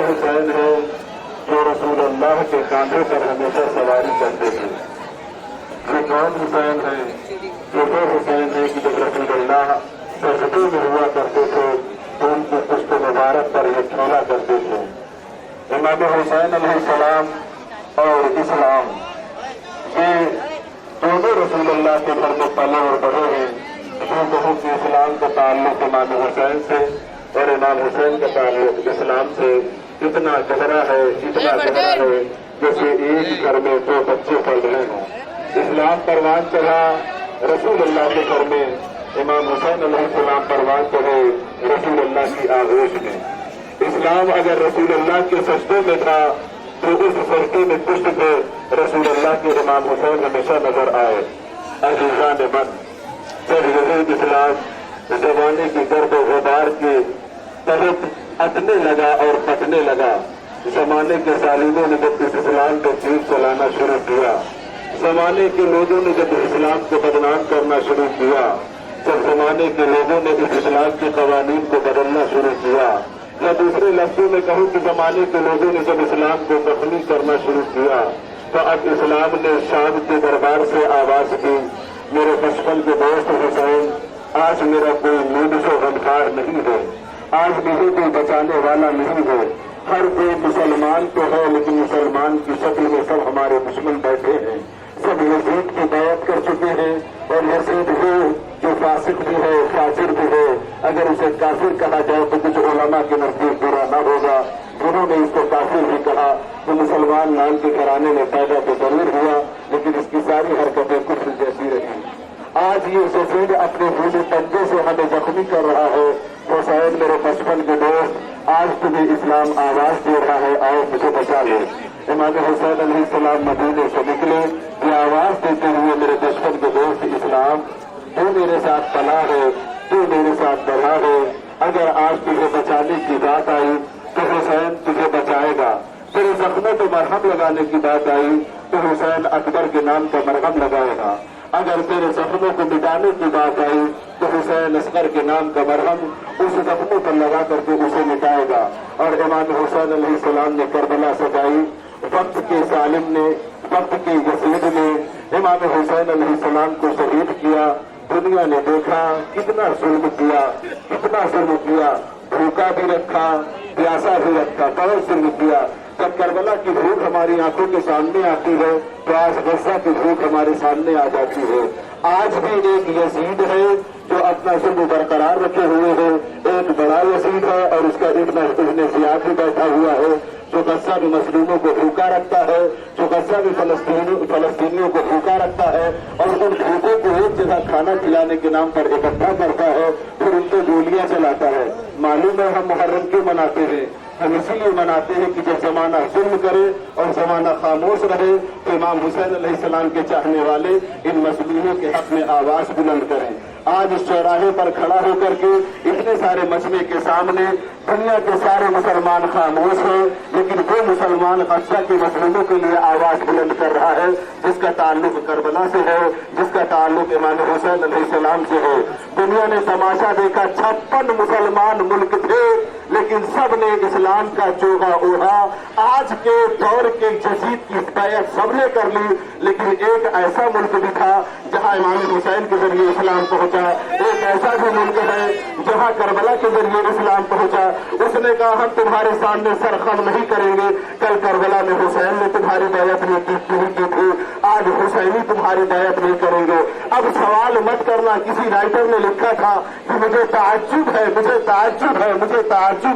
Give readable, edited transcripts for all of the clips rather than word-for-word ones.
حسین ہے جو رسول اللہ کے کاندھے پر ہمیشہ سواری کرتے تھے. یہ کون حسین ہے؟ یہ وہ حسین ہے کہ جب رسول اللہ سجدے میں ہوا کرتے تھے تو ان کی پشت مبارک پر یہ کھیلا کرتے تھے. امام حسین علیہ السلام اور اسلام یہ دونوں رسول اللہ کے گھر میں پلے اور بڑھے ہیں. جو بہت کہ اسلام کا تعلق امام حسین سے اور امام حسین کا تعلق اسلام سے اتنا گہرا ہے، اتنا گہرا ہے جیسے ایک گھر میں دو بچے پل رہے ہوں. اسلام پروان چڑھا رسول اللہ کے گھر میں، امام حسین علیہ السلام پروان چڑھے رسول اللہ کی آغوش میں. اسلام اگر رسول اللہ کے سجدے میں تھا تو اس سجدے میں پشت پہ رسول اللہ کے امام حسین ہمیشہ نظر آئے. عزیزان من، جب یہی اسلام زمانے کی گرد و غبار کے تحت اٹنے لگا اور پھٹنے لگا، زمانے کے ظالموں نے جب اس اسلام کو تیر چلانا شروع کیا، زمانے کے لوگوں نے جب اسلام کو بدنام کرنا شروع کیا، جب زمانے کے لوگوں نے اس اسلام کے قوانین کو بدلنا شروع کیا، یا دوسرے لفظوں میں کہوں کہ زمانے کے لوگوں نے جب اسلام کو زخمی کرنا شروع کیا، تو اب اسلام نے شام کے دربار سے آواز کی، میرے بچپن کے دوست حسین، آج میرا کوئی مونس و غمخار نہیں ہے، آج مجھے کوئی بچانے والا نہیں ہے. ہر کوئی مسلمان تو ہے لیکن مسلمان کی شکل میں سب ہمارے دشمن بیٹھے ہیں. سب یزید کی بیعت کر چکے ہیں اور یزید وہ جو فاسق بھی ہے، فاجر بھی ہے، اگر اسے کافر کہا جائے تو کچھ علماء کے نزدیک برا نہ ہوگا. جنہوں نے اس کو کافر بھی کہا تو مسلمان نام کے گھرانے میں پیدا تو ضرور ہوا لیکن اس کی ساری حرکتیں کفر جیسی رہی. آج یہ یزید اپنے بھولے پنجے سے ہمیں زخمی کر رہا ہے. حسین میرے بچپن کے دوست، آج تمہیں اسلام آواز دے رہا ہے، آؤ مجھے بچا لو. امام حسین علیہ السلام مدینے سے نکلے یہ آواز دیتے ہوئے، میرے بچپن کے دوست اسلام، تو میرے ساتھ پلا ہے، تو میرے ساتھ بڑھا ہے. اگر آج تجھے بچانے کی بات آئی تو حسین تجھے بچائے گا. تیرے زخموں کو مرہم لگانے کی بات آئی تو حسین اکبر کے نام کا مرہم لگائے گا. اگر تیرے زخموں کو مٹانے کی بات آئی تو حسین اصغر کے نام کا مرہم اس زخموں پر لگا کر کے اسے مٹائے گا. اور امام حسین علیہ السلام نے کربلا سجائی. وقت کے ظالم نے، وقت کے یزید نے امام حسین علیہ السلام کو شہید کیا. دنیا نے دیکھا کتنا ظلم کیا، کتنا ظلم کیا، بھوکا بھی رکھا، پیاسا بھی رکھا، بہت ظلم کیا. جب کربلا کی بھوک ہماری آنکھوں کے سامنے آتی ہے تو آج غزہ کی بھوک ہمارے سامنے آ جاتی ہے. آج بھی ایک یزید ہے جو اپنا ظلم برقرار رکھے ہوئے ہے. ایک بڑا یزید ہے اور اس کا ابن زیاد بھی بیٹھا ہوا ہے جو غزہ کے مظلوموں کو بھوکا رکھتا ہے، جو غزہ کے فلسطینیوں کو بھوکا رکھتا ہے اور ان بھوکوں کو ایک جگہ کھانا کھلانے کے نام پر اکٹھا کرتا ہے، پھر ان کو گولیاں چلاتا ہے. معلوم ہے ہم محرم کیوں مناتے ہیں؟ ہم اسی لیے مناتے ہیں کہ جب زمانہ ظلم کرے اور زمانہ خاموش رہے تو امام حسین علیہ السلام کے چاہنے والے ان مظلوموں کے حق میں آواز بلند کریں. آج اس چوراہے پر کھڑا ہو کر کے اتنے سارے مجمع کے سامنے دنیا کے سارے مسلمان خاموش ہیں لیکن وہ مسلمان غزہ کے مظلوموں کے لیے آواز بلند کر رہا ہے جس کا تعلق کربلا سے ہے، جس کا تعلق امام حسین علیہ السلام سے ہے. دنیا نے تماشا دیکھا، 56 مسلمان ملک تھے لیکن سب نے اسلام کا چوغا اوڑھا. آج کے دور کے جدید کی بیعت سب نے کر لی لیکن ایک ایسا ملک بھی تھا جہاں امام حسین کے ذریعے اسلام پہنچا. ایک ایسا بھی ملک ہے جہاں کربلا کے ذریعے اسلام پہنچا. اس نے کہا ہم تمہارے سامنے سر خم نہیں کریں گے. کل کربلا میں حسین نے تمہاری بیعت نہیں کی تھی، آج حسینی تمہاری بیعت نہیں کریں گے. اب سوال مت کرنا. کسی رائٹر نے لکھا تھا کہ مجھے تعجب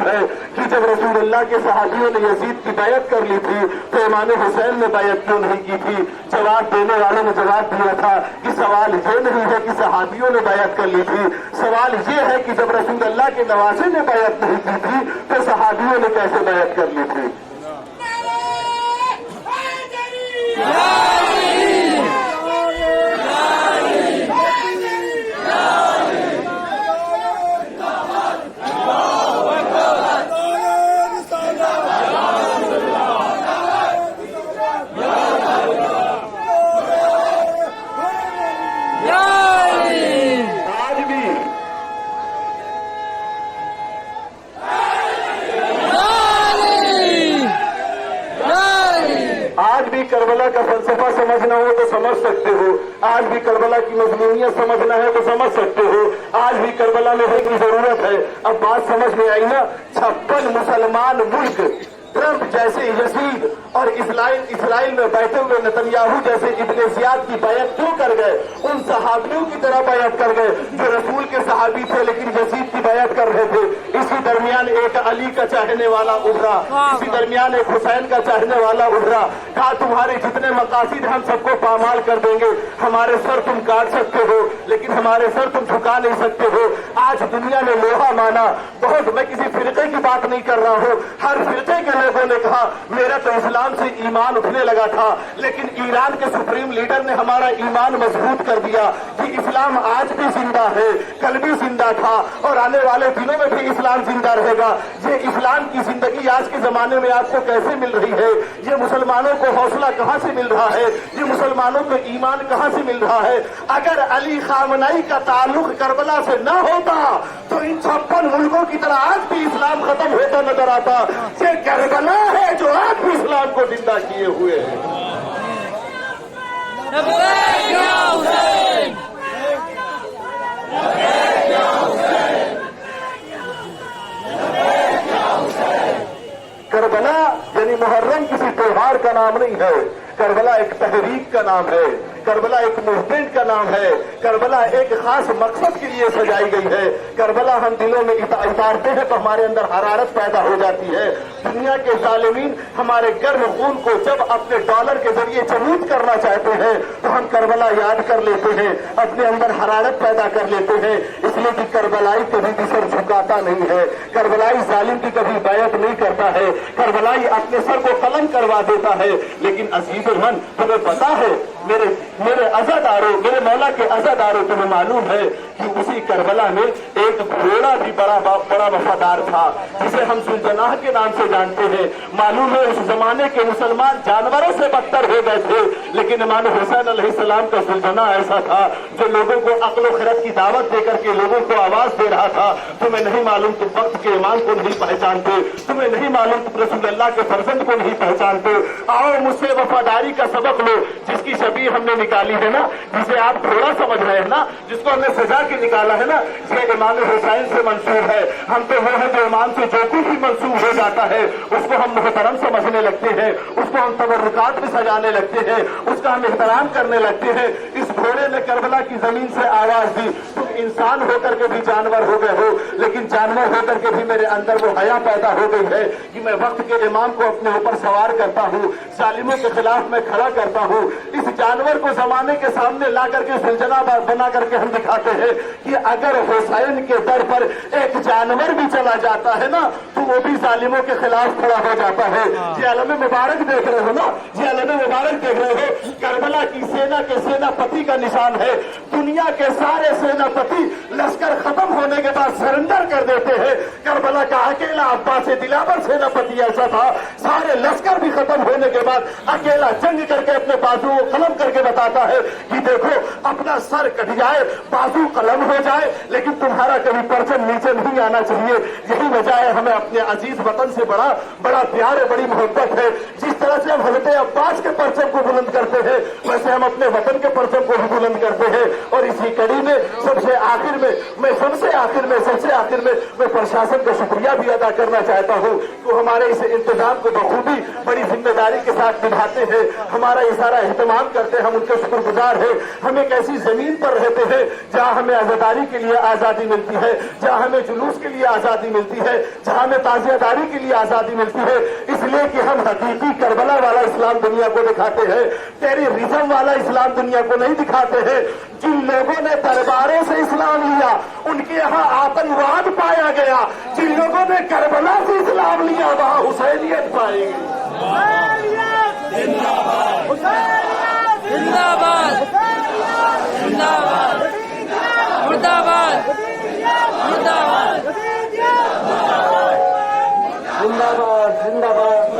ہے کہ جب رسول اللہ کے صحابیوں نے یزید کی بیعت کر لی تھی تو امام حسین نے بیعت کیوں نہیں کی تھی. جواب دینے والوں نے جواب دیا تھا کہ سوال یہ نہیں ہے کہ صحابیوں نے بیعت کر لی تھی، سوال یہ ہے کہ جب رسول اللہ کے نواسے نے بیعت نہیں کی تھی تو صحابیوں نے کیسے بیعت کر لی تھی. का फलसफा समझना हो तो समझ सकते हो, आज भी करबला की मजलूमियत समझना है तो समझ सकते हो, आज भी करबला में की जरूरत है। अब बात समझ में आई ना, 56 मुसलमान मुल्क ट्रंप जैसे यजीद और इसराइल में बैठे हुए नेतन्याहू जैसे इब्ने ज़ियाद की बैत क्यों कर गए? उन सहाबियों की तरह बैत कर गए जो रसूल के सहाबी थे लेकिन यजीद की बैत कर रहे थे। इसी दरमियान एक अली का चाहने वाला उभरा, इसी दरमियान एक हुसैन का चाहने वाला उभरा, कहा तुम्हारे जितने मकासिद हम सबको पामाल कर देंगे, हमारे सर तुम काट सकते हो लेकिन हमारे सर तुम झुका नहीं सकते हो। आज दुनिया ने लोहा माना बहुत, मैं किसी फिरके की बात नहीं कर रहा हूँ, हर फिरके के लोगों ने कहा मेरा तो इस्लाम से ईमान उठने लगा था, लेकिन ईरान के सुप्रीम लीडर ने हमारा ईमान मजबूत कर दिया कि इस्लाम आज भी जिंदा है, कल भी जिंदा था और आने वाले दिनों में भी इस्लाम जिंदा रहेगा। ये इस्लाम की जिंदगी आज के जमाने में आपको कैसे मिल रही है? ये मुसलमानों को हौसला कहाँ से मिल रहा है? ये मुसलमानों को ईमान कहाँ से मिल रहा है? अगर अली खामनई का ताल्लुक करबला से न होता तो इन 56 मुल्कों की तरह आज भी इस्लाम खत्म होता नजर आता। ये करबला है जो आज भी इस्लाम को जिंदा किए हुए है। करबला यानी मुहर्रम किसी त्योहार का नाम नहीं है, करबला एक तहरीक का नाम है, करबला एक मूवमेंट का नाम है, करबला एक खास मकसद के लिए सजाई गई है। करबला हम दिलों में उतारते हैं तो हमारे अंदर हरारत पैदा हो जाती है। दुनिया के जालिमीन हमारे गर्म खून को जब अपने डॉलर के जरिए चमूद करना चाहते हैं तो हम करबला याद कर लेते हैं, अपने अंदर हरारत पैदा कर लेते हैं, इसलिए कि करबलाई कभी भी सर झुकाता नहीं है, करबलाई जालिम की कभी बैत नहीं करता है, करबलाई अपने सर को कलम करवा देता है। लेकिन अजीजुल मन, तुम्हें पता है मेरे अज़ादारों, मेरे मौला के अज़ादारों, तुम्हें मालूम है कि उसी करबला में एक घोड़ा भी बड़ा वफादार था जिसे हम सुल्जनाह के नाम से जानते हैं। मालूम है उस जमाने के मुसलमान जानवरों से बदतर हो गए थे, लेकिन इमाम हुसैन अलैहिस्सलाम का सुल्जना ऐसा था जो लोगों को अक्ल खिरत की दावत देकर के लोगों को आवाज दे रहा था। तुम्हें नहीं मालूम तुम वक्त के इमाम को नहीं पहचानते, तुम्हें नहीं मालूम तुम रसूल अल्लाह के फर्जंद को नहीं पहचानते, आओ मुझसे वफादारी का सबक लो। जिसकी शबीह हमने निकाली है ना, जिसे आप घोड़ा समझ रहे हैं ना, जिसको हमने सजा के निकाला है ना, ये इमाम हुसैन से मंसूब है। हम तो वो है जो इमाम से जो कुछ भी मंसूब हो जाता है उसको हम मुहतरम समझने लगते हैं, उसको हम तबर्रुकात में सजाने लगते हैं, उसका हम एहतराम करने लगते हैं। इस घोड़े ने करबला की जमीन से आवाज दी, तुम इंसान होकर के भी जानवर हो गए हो, लेकिन जानवर होकर के भी मेरे अंदर वो हया पैदा हो गई है कि मैं वक्त के इमाम को अपने ऊपर सवार करता हूँ, जालिमों के खिलाफ मैं खड़ा करता हूँ। इस जानवर को जमाने के सामने ला करके सुलझना बना करके हम दिखाते हैं कि अगर हुसैन के दर पर एक जानवर भी चला जाता है ना तो वो भी जालिमों के खिलाफ खड़ा हो जाता है। ये आलम मुबारक देख रहे हो ना, ये आलम मुबारक देख रहे हो, करबला की सेना के सेनापति का निशान है। दुनिया के सारे सेनापति लश्कर खत्म होने के बाद सरेंडर कर देते हैं, करबला का अकेला अब्बास दिलावर सेनापति ऐसा था, सारे लश्कर भी खत्म होने के बाद अकेला जंग करके अपने बाजू को कलम करके बताता है कि देखो अपना सर कट जाए, बाजू कलम हो जाए, लेकिन तुम्हारा कभी परचम नीचे नहीं आना चाहिए। यही वजह है हमें अपने अजीज वतन से बड़ा प्यार है, बड़ी मोहब्बत है। जिस तरह से हम हज़रत अब्बास के परचम को बुलंद करते हैं वैसे हम अपने वतन के परचम को भी बुलंद करते हैं। और इसी कड़ी में सबसे आखिर में मैं प्रशासन का शुक्रिया भी अदा करना चाहता हूँ तो हमारे इस इंतजाम को बखूबी बड़ी जिम्मेदारी के साथ निभाते हैं, हमारा ये सारा एहतमाम करते हैं, हम उनके शुक्रगुजार हैं। हम एक ऐसी जमीन पर रहते हैं जहाँ हमें आजादारी के लिए आजादी मिलती है, जहाँ हमें जुलूस के लिए आजादी मिलती है, जहाँ हमें ताजियादारी के लिए आजादी मिलती है, इसलिए कि हम हकीकी करबला वाला इस्लाम दुनिया को दिखाते हैं, टेररिज्म वाला इस्लाम दुनिया को नहीं दिखाते हैं। जिन लोगों ने दरबारों से इस्लाम लिया उनके यहाँ आतंकवाद पाया गया, जिन लोगों ने करबला से इस्लाम लिया वहाँ हुसैनियत पाएगी। जिंदाबाद जिंदाबाद मुर्दाबाद मुर्दाबाद जिंदाबाद जिंदाबाद